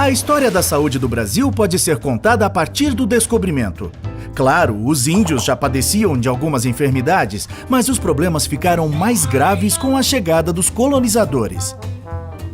A história da saúde do Brasil pode ser contada a partir do descobrimento. Claro, os índios já padeciam de algumas enfermidades, mas os problemas ficaram mais graves com a chegada dos colonizadores.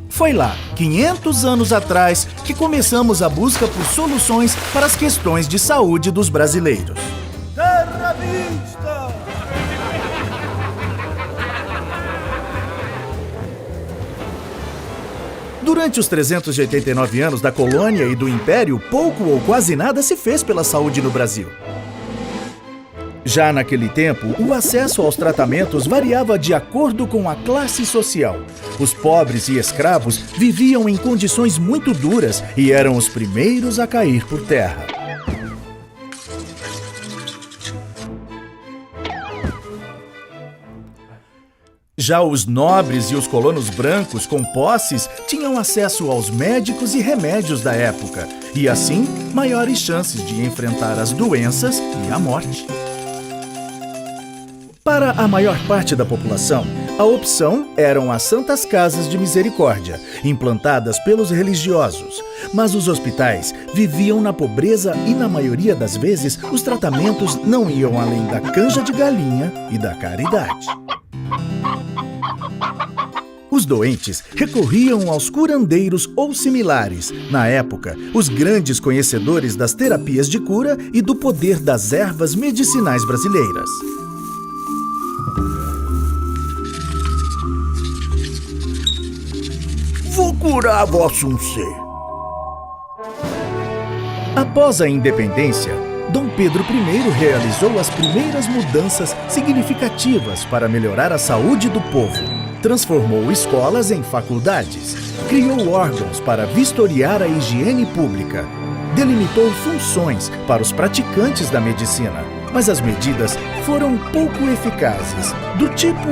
Foi lá, 500 anos atrás, que começamos a busca por soluções para as questões de saúde dos brasileiros. Terra vista! Durante os 389 anos da colônia e do Império, pouco ou quase nada se fez pela saúde no Brasil. Já naquele tempo, o acesso aos tratamentos variava de acordo com a classe social. Os pobres e escravos viviam em condições muito duras e eram os primeiros a cair por terra. Já os nobres e os colonos brancos com posses tinham acesso aos médicos e remédios da época, e assim, maiores chances de enfrentar as doenças e a morte. Para a maior parte da população, a opção eram as Santas Casas de Misericórdia, implantadas pelos religiosos. Mas os hospitais viviam na pobreza e, na maioria das vezes, os tratamentos não iam além da canja de galinha e da caridade. Os doentes recorriam aos curandeiros ou similares, na época, os grandes conhecedores das terapias de cura e do poder das ervas medicinais brasileiras. Vou curar vosso ser. Após a independência, Dom Pedro I realizou as primeiras mudanças significativas para melhorar a saúde do povo. Transformou escolas em faculdades, criou órgãos para vistoriar a higiene pública, delimitou funções para os praticantes da medicina, mas as medidas foram pouco eficazes, do tipo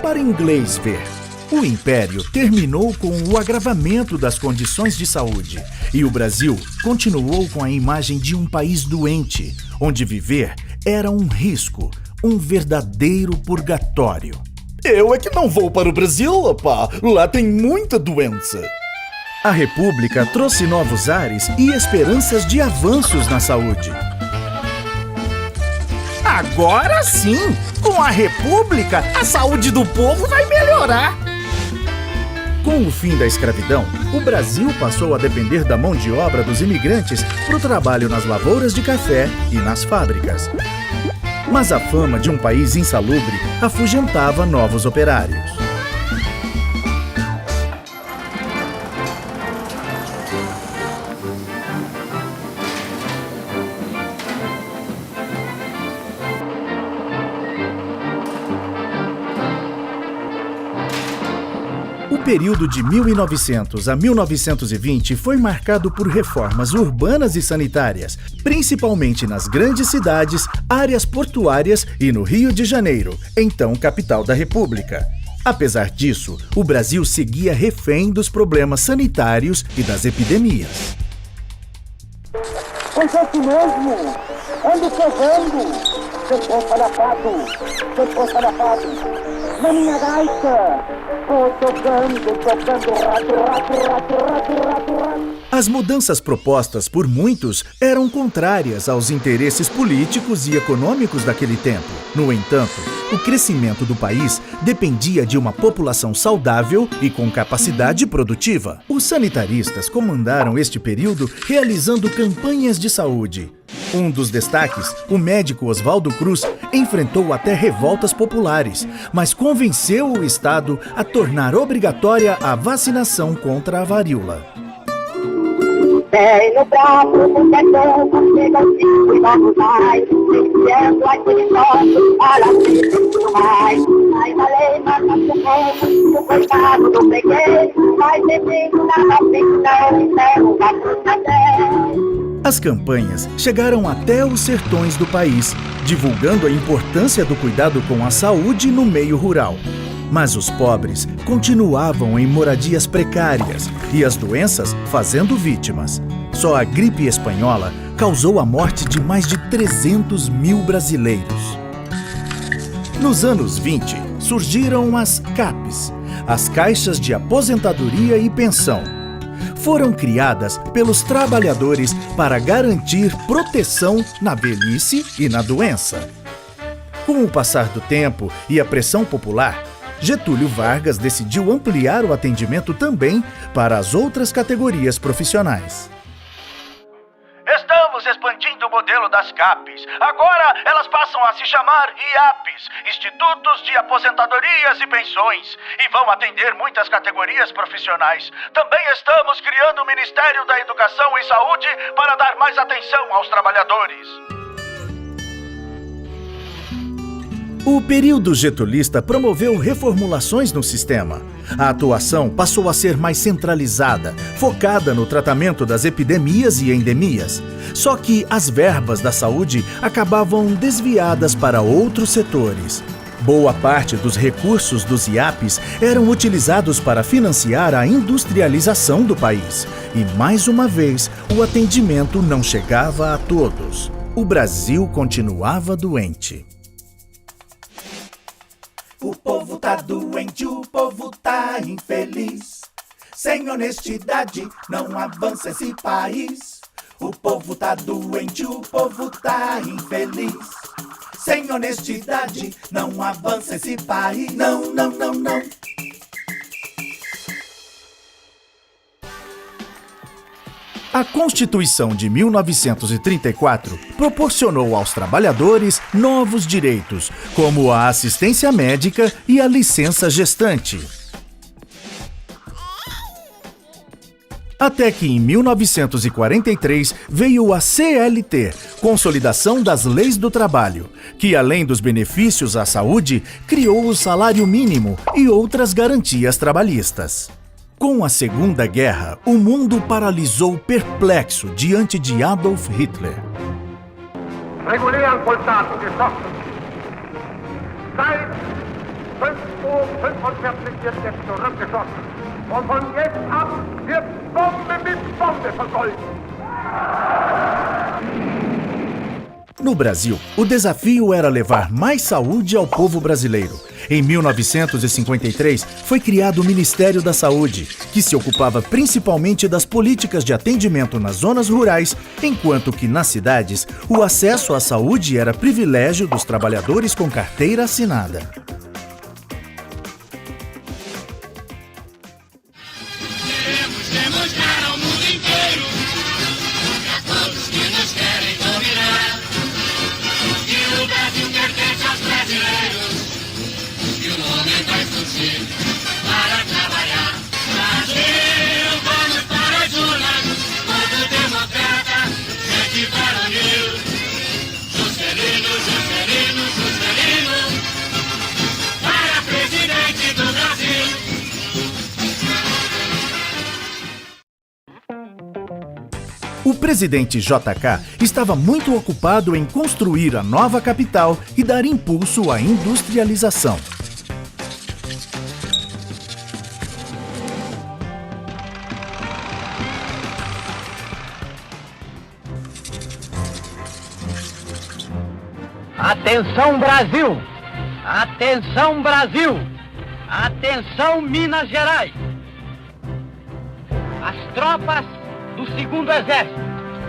para inglês ver. O Império terminou com o agravamento das condições de saúde e o Brasil continuou com a imagem de um país doente, onde viver era um risco, um verdadeiro purgatório. Eu é que não vou para o Brasil, rapá. Lá tem muita doença. A República trouxe novos ares e esperanças de avanços na saúde. Agora sim, com a República, a saúde do povo vai melhorar. Com o fim da escravidão, o Brasil passou a depender da mão de obra dos imigrantes para o trabalho nas lavouras de café e nas fábricas. Mas a fama de um país insalubre afugentava novos operários. O período de 1900 a 1920 foi marcado por reformas urbanas e sanitárias, principalmente nas grandes cidades, áreas portuárias e no Rio de Janeiro, então capital da República. Apesar disso, o Brasil seguia refém dos problemas sanitários e das epidemias. Pois é isso mesmo! Ando cavando! Depois palhaçado! Na minha gaita! Vou tocando, rato. As mudanças propostas por muitos eram contrárias aos interesses políticos e econômicos daquele tempo. No entanto, o crescimento do país dependia de uma população saudável e com capacidade produtiva. Os sanitaristas comandaram este período realizando campanhas de saúde. Um dos destaques, o médico Oswaldo Cruz, enfrentou até revoltas populares, mas convenceu o Estado a tornar obrigatória a vacinação contra a varíola. Vem no braço do perdão, chega ao cinco e vamos mais. Iniciando aquele nosso, para sempre tudo mais. Mas a lei mata o povo, o coitado do freguês. Mas bem-vindo na ficção, encerro a frustração. As campanhas chegaram até os sertões do país, divulgando a importância do cuidado com a saúde no meio rural. Mas os pobres continuavam em moradias precárias e as doenças fazendo vítimas. Só a gripe espanhola causou a morte de mais de 300 mil brasileiros. Nos anos 20, surgiram as CAPs, as Caixas de Aposentadoria e Pensão. foram criadas pelos trabalhadores para garantir proteção na velhice e na doença. Com o passar do tempo e a pressão popular, Getúlio Vargas decidiu ampliar o atendimento também para as outras categorias profissionais. Estamos expandindo o modelo das CAPs. Agora elas passam a se chamar IAPs, Institutos de Aposentadorias e Pensões, e vão atender muitas categorias profissionais. Também estamos criando o Ministério da Educação e Saúde para dar mais atenção aos trabalhadores. O período getulista promoveu reformulações no sistema. A atuação passou a ser mais centralizada, focada no tratamento das epidemias e endemias. Só que as verbas da saúde acabavam desviadas para outros setores. Boa parte dos recursos dos IAPs eram utilizados para financiar a industrialização do país. E, mais uma vez, o atendimento não chegava a todos. O Brasil continuava doente. O povo tá doente, o povo tá infeliz. Sem honestidade não avança esse país. O povo tá doente, o povo tá infeliz. Sem honestidade não avança esse país. Não, não, não, não. A Constituição de 1934 proporcionou aos trabalhadores novos direitos, como a assistência médica e a licença gestante. Até que em 1943 veio a CLT, Consolidação das Leis do Trabalho, que além dos benefícios à saúde, criou o salário mínimo e outras garantias trabalhistas. Com a Segunda Guerra, o mundo paralisou perplexo diante de Adolf Hitler. Regulären Pulsaten geschlossen. Seit 5:45 wird jetzt zurückgeschossen. Und von jetzt ab wird Bombe mit Bombe vergolten. No Brasil, o desafio era levar mais saúde ao povo brasileiro. Em 1953, foi criado o Ministério da Saúde, que se ocupava principalmente das políticas de atendimento nas zonas rurais, enquanto que nas cidades, o acesso à saúde era privilégio dos trabalhadores com carteira assinada. Queremos demonstrar ao mundo inteiro, a todos que nos querem dominar, que o Brasil pertence aos brasileiros. O homem vai surgir para trabalhar. Brasil, vamos para as urnas. Povo democrata, gente varonil. Juscelino, Juscelino, Juscelino, para presidente do Brasil. O presidente JK estava muito ocupado em construir a nova capital e dar impulso à industrialização. Atenção Brasil! Atenção Brasil! Atenção Minas Gerais! As tropas do 2º Exército,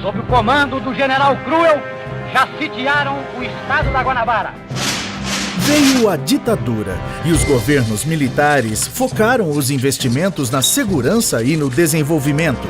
sob o comando do General Cruel, já sitiaram o estado da Guanabara. Veio a ditadura e os governos militares focaram os investimentos na segurança e no desenvolvimento.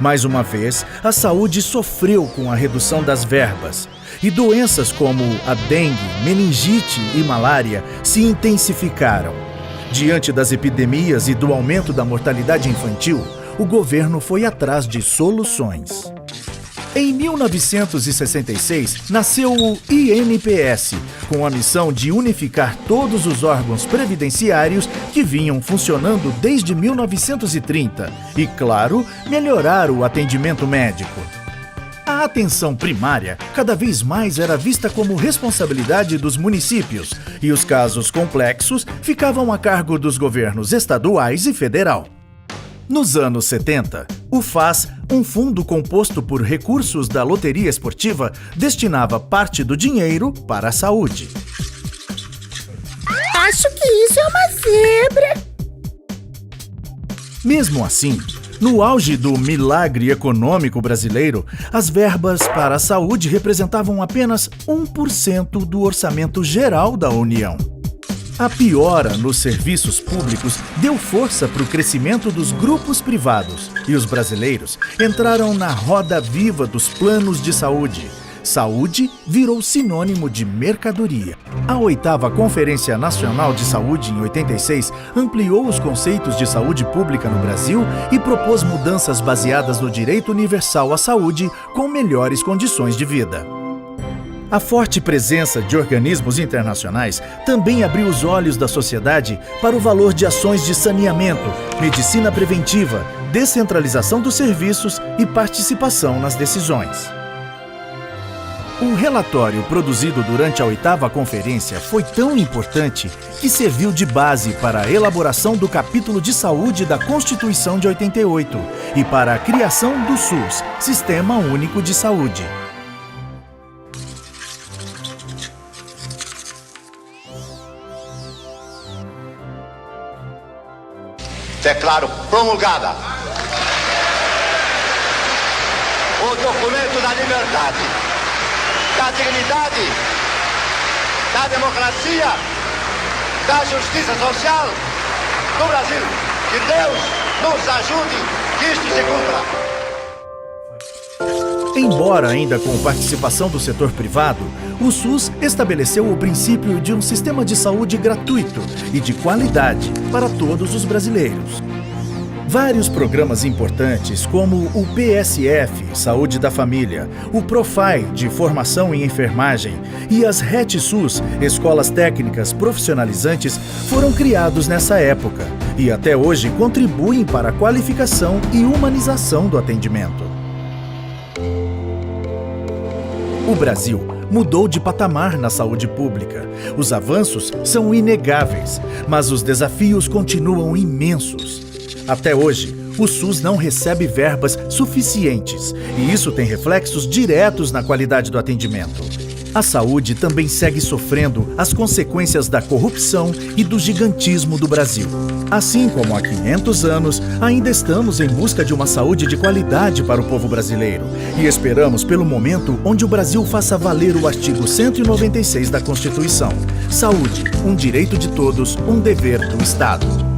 Mais uma vez, a saúde sofreu com a redução das verbas. E doenças como a dengue, meningite e malária se intensificaram. Diante das epidemias e do aumento da mortalidade infantil, o governo foi atrás de soluções. Em 1966, nasceu o INPS, com a missão de unificar todos os órgãos previdenciários que vinham funcionando desde 1930 e, claro, melhorar o atendimento médico. A atenção primária cada vez mais era vista como responsabilidade dos municípios e os casos complexos ficavam a cargo dos governos estaduais e federal. Nos anos 70, o FAS, um fundo composto por recursos da loteria esportiva, destinava parte do dinheiro para a saúde. Acho que isso é uma zebra. Mesmo assim, No auge do milagre econômico brasileiro, as verbas para a saúde representavam apenas 1% do orçamento geral da União. A piora nos serviços públicos deu força para o crescimento dos grupos privados e os brasileiros entraram na roda viva dos planos de saúde. Saúde virou sinônimo de mercadoria. A 8ª Conferência Nacional de Saúde, em 86, ampliou os conceitos de saúde pública no Brasil e propôs mudanças baseadas no direito universal à saúde com melhores condições de vida. A forte presença de organismos internacionais também abriu os olhos da sociedade para o valor de ações de saneamento, medicina preventiva, descentralização dos serviços e participação nas decisões. O relatório produzido durante a 8ª Conferência foi tão importante que serviu de base para a elaboração do capítulo de saúde da Constituição de 88 e para a criação do SUS, Sistema Único de Saúde. Declaro promulgada o documento da liberdade, da dignidade, da democracia, da justiça social do Brasil. Que Deus nos ajude que isto se cumpra. Embora ainda com participação do setor privado, o SUS estabeleceu o princípio de um sistema de saúde gratuito e de qualidade para todos os brasileiros. Vários programas importantes, como o PSF, Saúde da Família, o Profai, de Formação em Enfermagem, e as RET-SUS, Escolas Técnicas Profissionalizantes, foram criados nessa época e até hoje contribuem para a qualificação e humanização do atendimento. O Brasil mudou de patamar na saúde pública. Os avanços são inegáveis, mas os desafios continuam imensos. Até hoje, o SUS não recebe verbas suficientes e isso tem reflexos diretos na qualidade do atendimento. A saúde também segue sofrendo as consequências da corrupção e do gigantismo do Brasil. Assim como há 500 anos, ainda estamos em busca de uma saúde de qualidade para o povo brasileiro e esperamos pelo momento onde o Brasil faça valer o artigo 196 da Constituição. Saúde, um direito de todos, um dever do Estado.